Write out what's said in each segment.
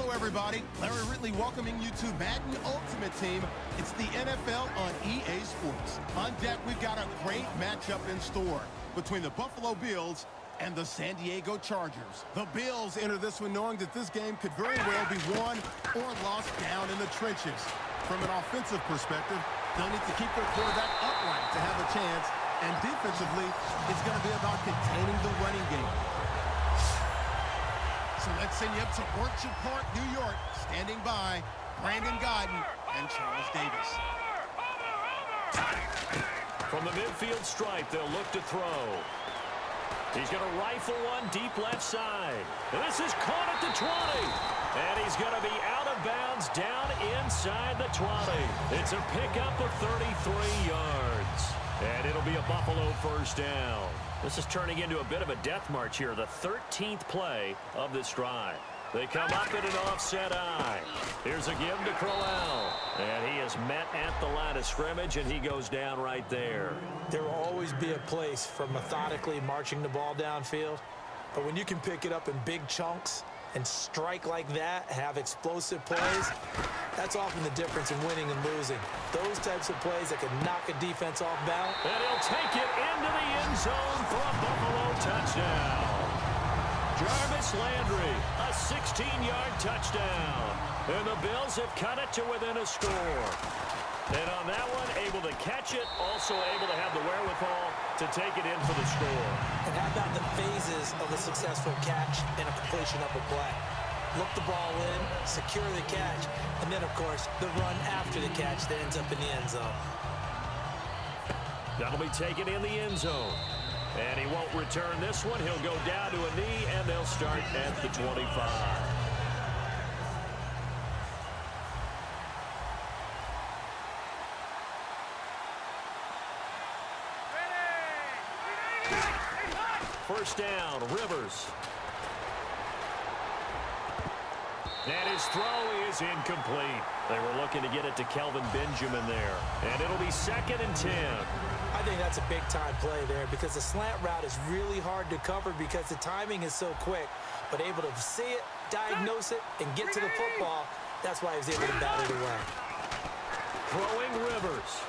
Hello, everybody. Larry Ridley welcoming you to Madden Ultimate Team. It's the NFL on EA Sports. On deck, we've got a great matchup in store between the Buffalo Bills and the San Diego Chargers. The Bills enter this one knowing that this game could very well be won or lost down in the trenches. From an offensive perspective, they'll need to keep their quarterback upright to have a chance, and defensively, it's going to be about containing the running game. So let's send you up to Orchard Park, New York. Standing by, Brandon Godden and Charles Davis. From the midfield stripe, they'll look to throw. He's going to rifle one deep left side. And this is caught at the 20. And he's going to be out of bounds down inside the 20. It's a pickup of 33 yards. And it'll be a Buffalo first down. This is turning into a bit of a death march here, the 13th play of this drive. They come up in an offset eye. Here's a give to Crowell. And he is met at the line of scrimmage, and he goes down right there. There will always be a place for methodically marching the ball downfield. But when you can pick it up in big chunks and strike like that, have explosive plays, that's often the difference in winning and losing. Those types of plays that can knock a defense off balance. And he'll take it into the end zone for a Buffalo touchdown. Jarvis Landry, a 16-yard touchdown. And the Bills have cut it to within a score. And on that one, able to catch it, also able to have the wherewithal to take it in for the score. And how about the phases of a successful catch and a completion of a play? Look the ball in, secure the catch, and then, of course, the run after the catch that ends up in the end zone. That'll be taken in the end zone. And he won't return this one. He'll go down to a knee, and they'll start at the 25. First down, Rivers. And his throw is incomplete. They were looking to get it to Kelvin Benjamin there. And it'll be 2nd and 10. I think that's a big-time play there because the slant route is really hard to cover because the timing is so quick. But able to see it, diagnose it, and get to the football, that's why he was able to bat it away. Throwing Rivers.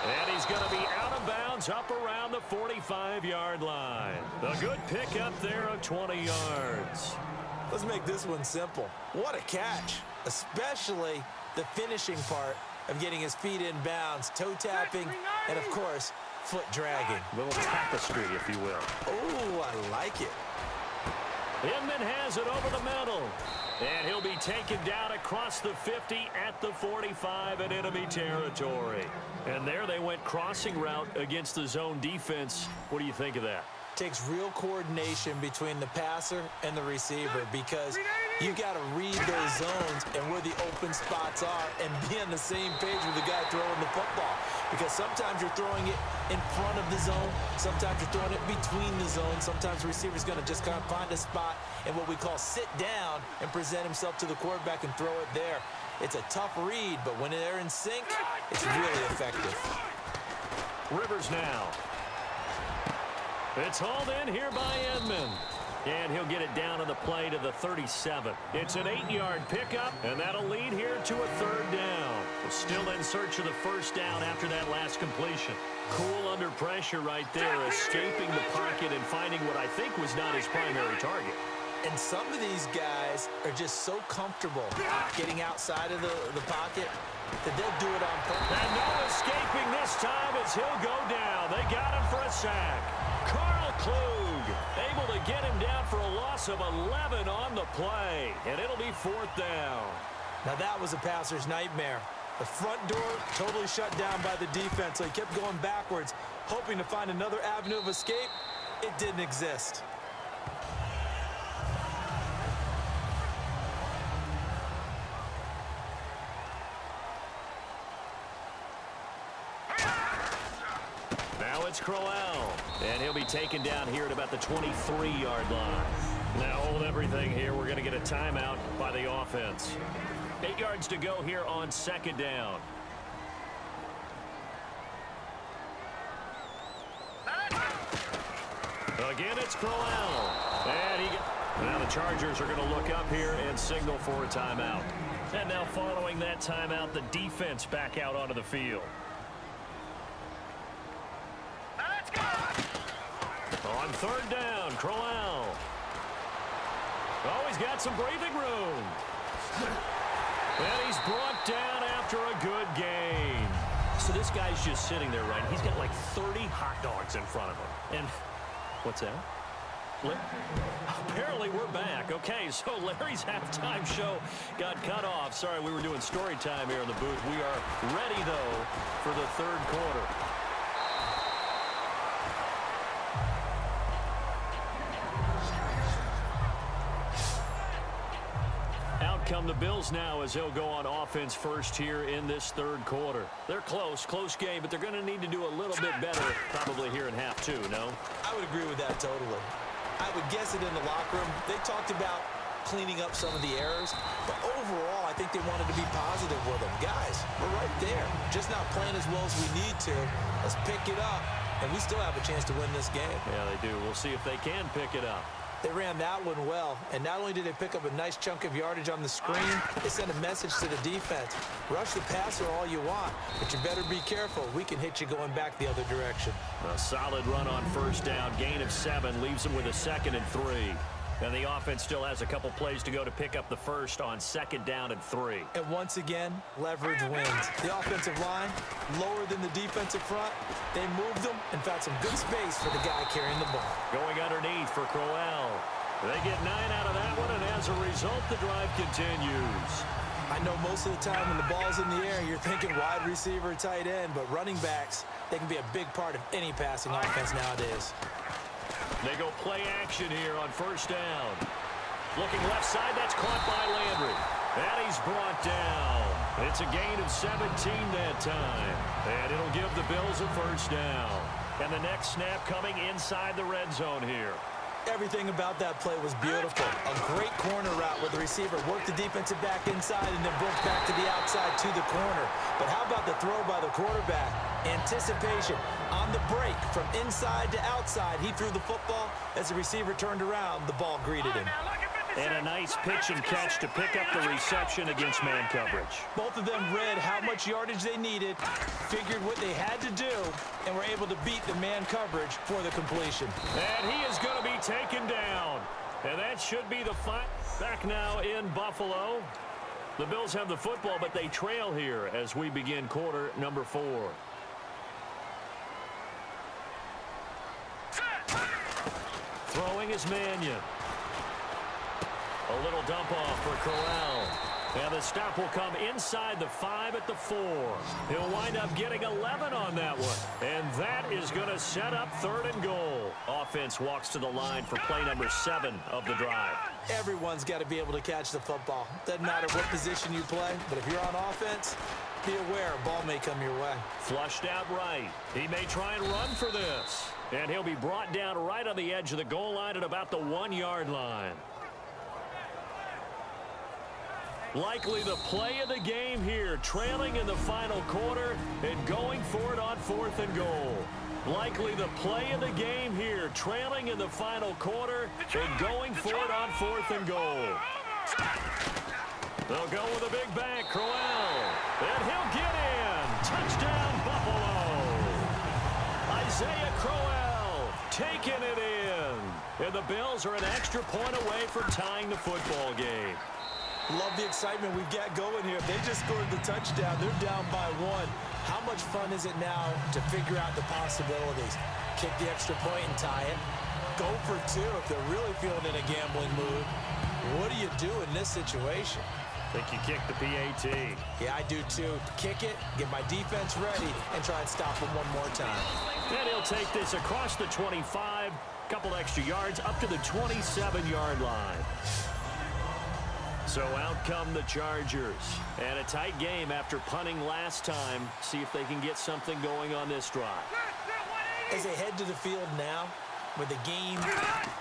And he's going to be out of bounds up around the 45-yard line. A good pickup there of 20 yards. Let's make this one simple. What a catch, especially the finishing part of getting his feet in bounds, toe tapping, and, of course, foot dragging. A little tapestry, if you will. Oh, I like it. Inman has it over the middle. And he'll be taken down across the 50 at the 45 in enemy territory. And there they went crossing route against the zone defense. What do you think of that? Takes real coordination between the passer and the receiver because you got to read those zones and where the open spots are and be on the same page with the guy throwing the football. Because sometimes you're throwing it in front of the zone. Sometimes you're throwing it between the zones. Sometimes the receiver's going to just kind of find a spot and what we call sit down and present himself to the quarterback and throw it there. It's a tough read, but when they're in sync, it's really effective. Rivers now. It's hauled in here by Edmond. And he'll get it down on the play to the 37. It's an 8-yard pickup, and that'll lead here to a 3rd down. We're still in search of the first down after that last completion. Cool under pressure right there, escaping the pocket and finding what I think was not his primary target. And some of these guys are just so comfortable getting outside of the pocket that they'll do it on purpose. And no escaping this time as he'll go down. They got him for a sack. Carl Klug able to get him down for a loss of 11 on the play. And it'll be 4th down. Now that was a passer's nightmare. The front door totally shut down by the defense, so he kept going backwards, hoping to find another avenue of escape. It didn't exist. Now it's Crowell, and he'll be taken down here at about the 23-yard line. Now hold everything here. We're going to get a timeout by the offense. 8 yards to go here on 2nd down. Again, it's Crowell. And Now the Chargers are going to look up here and signal for a timeout. And now following that timeout, the defense back out onto the field. Let's go! On third down, Crowell. Oh, he's got some breathing room. And he's brought down after a good gain. So this guy's just sitting there, right? He's got like 30 hot dogs in front of him. And what's that? Apparently we're back. Okay, so Larry's halftime show got cut off. Sorry, we were doing story time here in the booth. We are ready, though, for the third quarter. Out come the Bills now as they'll go on offense first here in this third quarter. They're close game, but they're going to need to do a little bit better probably here in half two, no? I would agree with that totally. I would guess it in the locker room. They talked about cleaning up some of the errors, but overall, I think they wanted to be positive with them. Guys, we're right there. Just not playing as well as we need to. Let's pick it up, and we still have a chance to win this game. Yeah, they do. We'll see if they can pick it up. They ran that one well, and not only did they pick up a nice chunk of yardage on the screen, they sent a message to the defense. Rush the passer all you want, but you better be careful. We can hit you going back the other direction. A solid run on first down. Gain of 7 leaves them with a 2nd and 3. And the offense still has a couple plays to go to pick up the first on 2nd down and 3. And once again, leverage wins. The offensive line, lower than the defensive front. They moved them and found some good space for the guy carrying the ball. Going underneath for Crowell. They get 9 out of that one, and as a result, the drive continues. I know most of the time when the ball's in the air, you're thinking wide receiver, tight end, but running backs, they can be a big part of any passing offense nowadays. They go play action here on first down. Looking left side, that's caught by Landry. And he's brought down. It's a gain of 17 that time. And it'll give the Bills a first down. And the next snap coming inside the red zone here. Everything about that play was beautiful. A great corner route where the receiver worked the defensive back inside and then broke back to the outside to the corner. But how about the throw by the quarterback? Anticipation on the break from inside to outside. He threw the football. As the receiver turned around, the ball greeted him. And a nice pitch and catch to pick up the reception against man coverage. Both of them read how much yardage they needed, figured what they had to do, and were able to beat the man coverage for the completion. And he is going to be taken down. And that should be the fight. Back now in Buffalo. The Bills have the football, but they trail here as we begin quarter number 4. Throwing is Mannion. A little dump off for Crowell. And the stop will come inside the 5 at the 4. He'll wind up getting 11 on that one. And that is going to set up 3rd and goal. Offense walks to the line for play number 7 of the drive. Everyone's got to be able to catch the football. Doesn't matter what position you play, but if you're on offense, be aware a ball may come your way. Flushed out right. He may try and run for this. And he'll be brought down right on the edge of the goal line at about the 1-yard line. Likely the play of the game here, trailing in the final quarter and going for it on 4th and goal. Likely the play of the game here, trailing in the final quarter and going for it on 4th and goal. They'll go with a big bang, Crowell. And he'll get in. Touchdown, Buffalo. Isaiah Crowell taking it in. And the Bills are an extra point away from tying the football game. Love the excitement we've got going here. They just scored the touchdown. They're down by 1. How much fun is it now to figure out the possibilities? Kick the extra point and tie it. Go for 2 if they're really feeling in a gambling mood. What do you do in this situation? I think you kick the PAT. Yeah, I do too. Kick it, get my defense ready, and try and stop them one more time. And he'll take this across the 25, couple extra yards, up to the 27-yard line. So out come the Chargers. And a tight game after punting last time. See if they can get something going on this drive. As they head to the field now, with the game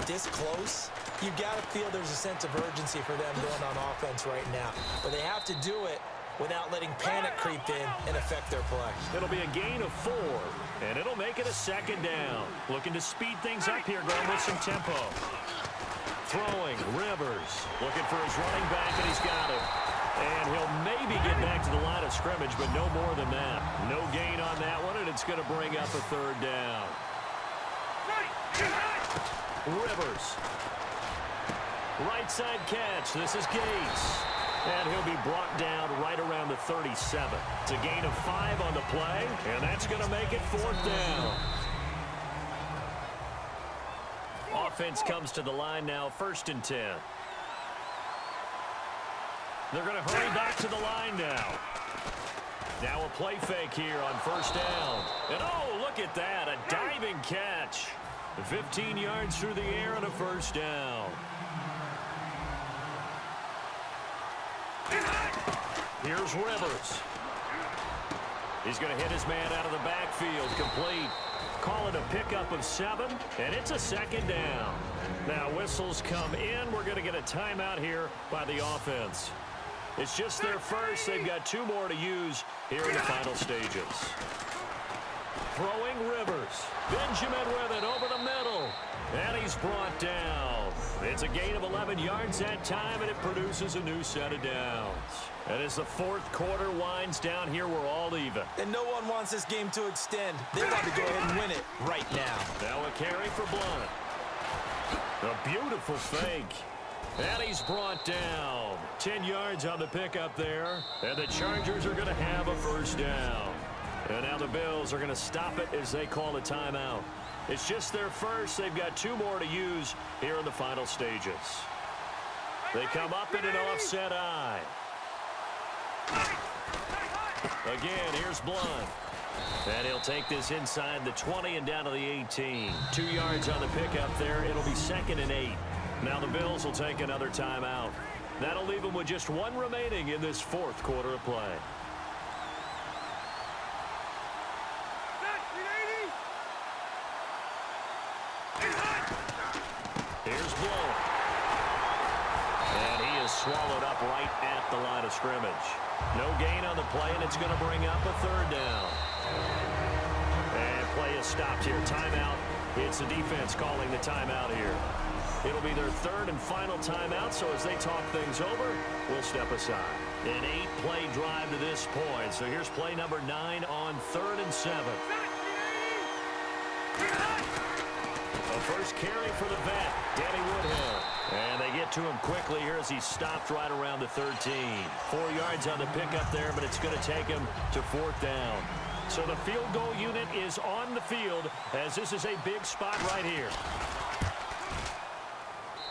this close, you've got to feel there's a sense of urgency for them going on offense right now. But they have to do it without letting panic creep in and affect their play. It'll be a gain of 4, and it'll make it a 2nd down. Looking to speed things up here, going with some tempo. Throwing, Rivers. Looking for his running back, and he's got it. And he'll maybe get back to the line of scrimmage, but no more than that. No gain on that one, and it's going to bring up a third down. Rivers. Right side catch. This is Gates. And he'll be brought down right around the 37. It's a gain of 5 on the play, and that's going to make it 4th down. Offense comes to the line now, 1st and 10. They're going to hurry back to the line now. Now a play fake here on 1st down. And oh, look at that, a diving catch. 15 yards through the air and a 1st down. Here's Rivers. He's going to hit his man out of the backfield, complete. Call it a pickup of 7, and it's a 2nd down. Now whistles come in. We're going to get a timeout here by the offense. It's just their first. They've got 2 more to use here in the final stages. Throwing Rivers. Benjamin with it over the middle. And he's brought down. It's a gain of 11 yards that time, and it produces a new set of downs. And as the 4th quarter winds down here, we're all even. And no one wants this game to extend. They want to go ahead and win it right now. Now a carry for Blunt. A beautiful fake. And he's brought down. 10 yards on the pickup there. And the Chargers are going to have a 1st down. And now the Bills are going to stop it as they call a timeout. It's just their first. They've got 2 more to use here in the final stages. They come up in an offset eye. Again, here's Blunt. And he'll take this inside the 20 and down to the 18. 2 yards on the pickup there. It'll be 2nd and 8. Now the Bills will take another timeout. That'll leave them with just 1 remaining in this 4th quarter of play. Here's Blunt. And he is swallowed up right at the line of scrimmage. No gain on the play, and it's going to bring up a 3rd down. And play is stopped here. Timeout. It's the defense calling the timeout here. It'll be their 3rd and final timeout, so as they talk things over, we'll step aside. An 8-play drive to this point. So here's play number 9 on 3rd and 7. The first carry for the vet, Danny Woodhead. And they get to him quickly here as he's stopped right around the 13. 4 yards on the pickup there, but it's going to take him to 4th down. So the field goal unit is on the field as this is a big spot right here.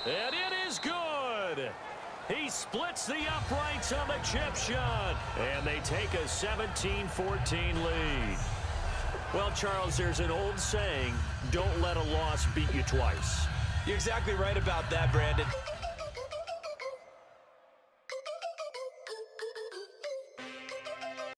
And it is good. He splits the uprights on the chip shot. And they take a 17-14 lead. Well, Charles, there's an old saying, don't let a loss beat you twice. You're exactly right about that, Brandon.